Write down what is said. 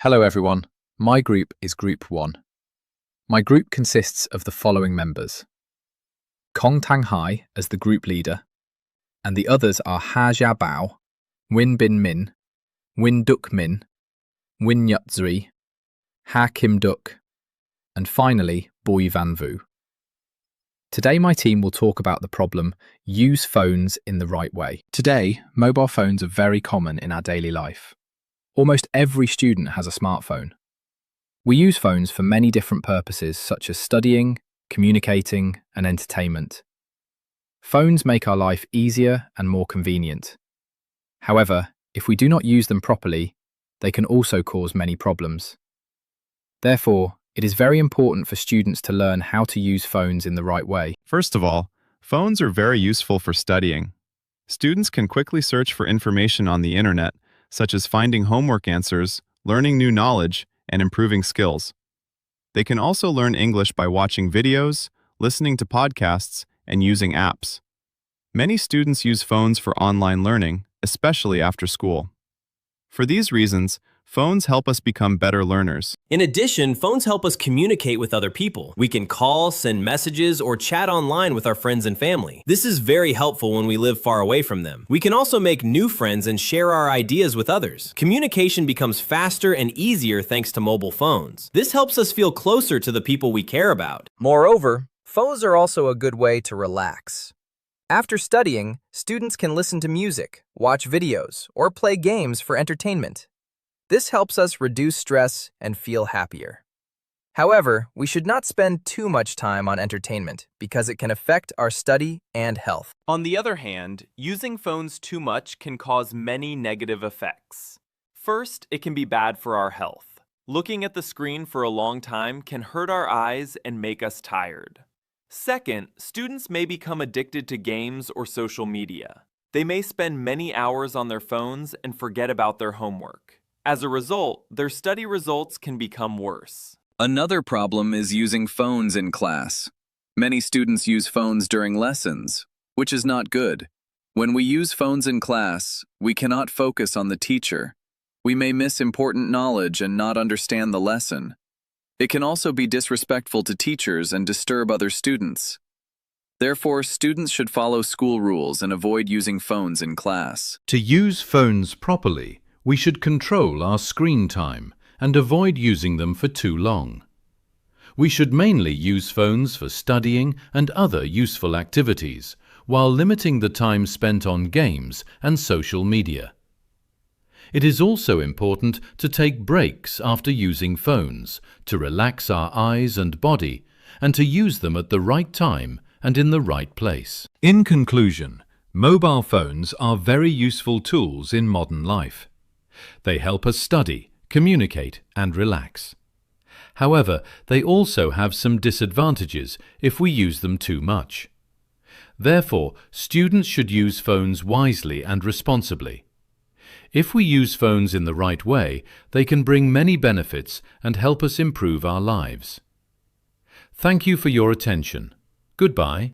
Hello everyone, my group is Group 1. My group consists of the following members. Kong Tang Hai as the group leader, and the others are Ha Jia Bao, Win Bin Min, Win Duk Min, Win Yut Zri, Ha Kim Duk, and finally Boi Van Vu. Today my team will talk about the problem, use phones in the right way. Today, mobile phones are very common in our daily life. Almost every student has a smartphone. We use phones for many different purposes such as studying, communicating, and entertainment. Phones make our life easier and more convenient. However, if we do not use them properly, they can also cause many problems. Therefore, it is very important for students to learn how to use phones in the right way. First of all, phones are very useful for studying. Students can quickly search for information on the internet, such as finding homework answers, learning new knowledge, and improving skills. They can also learn English by watching videos, listening to podcasts, and using apps. Many students use phones for online learning, especially after school. For these reasons, phones help us become better learners. In addition, phones help us communicate with other people. We can call, send messages, or chat online with our friends and family. This is very helpful when we live far away from them. We can also make new friends and share our ideas with others. Communication becomes faster and easier thanks to mobile phones. This helps us feel closer to the people we care about. Moreover, phones are also a good way to relax. After studying, students can listen to music, watch videos, or play games for entertainment. This helps us reduce stress and feel happier. However, we should not spend too much time on entertainment because it can affect our study and health. On the other hand, using phones too much can cause many negative effects. First, it can be bad for our health. Looking at the screen for a long time can hurt our eyes and make us tired. Second, students may become addicted to games or social media. They may spend many hours on their phones and forget about their homework. As a result, their study results can become worse. Another problem is using phones in class. Many students use phones during lessons, which is not good. When we use phones in class, we cannot focus on the teacher. We may miss important knowledge and not understand the lesson. It can also be disrespectful to teachers and disturb other students. Therefore, students should follow school rules and avoid using phones in class. To use phones properly, we should control our screen time and avoid using them for too long. We should mainly use phones for studying and other useful activities, while limiting the time spent on games and social media. It is also important to take breaks after using phones, to relax our eyes and body, and to use them at the right time and in the right place. In conclusion, mobile phones are very useful tools in modern life. They help us study, communicate, and relax. However, they also have some disadvantages if we use them too much. Therefore, students should use phones wisely and responsibly. If we use phones in the right way, they can bring many benefits and help us improve our lives. Thank you for your attention. Goodbye.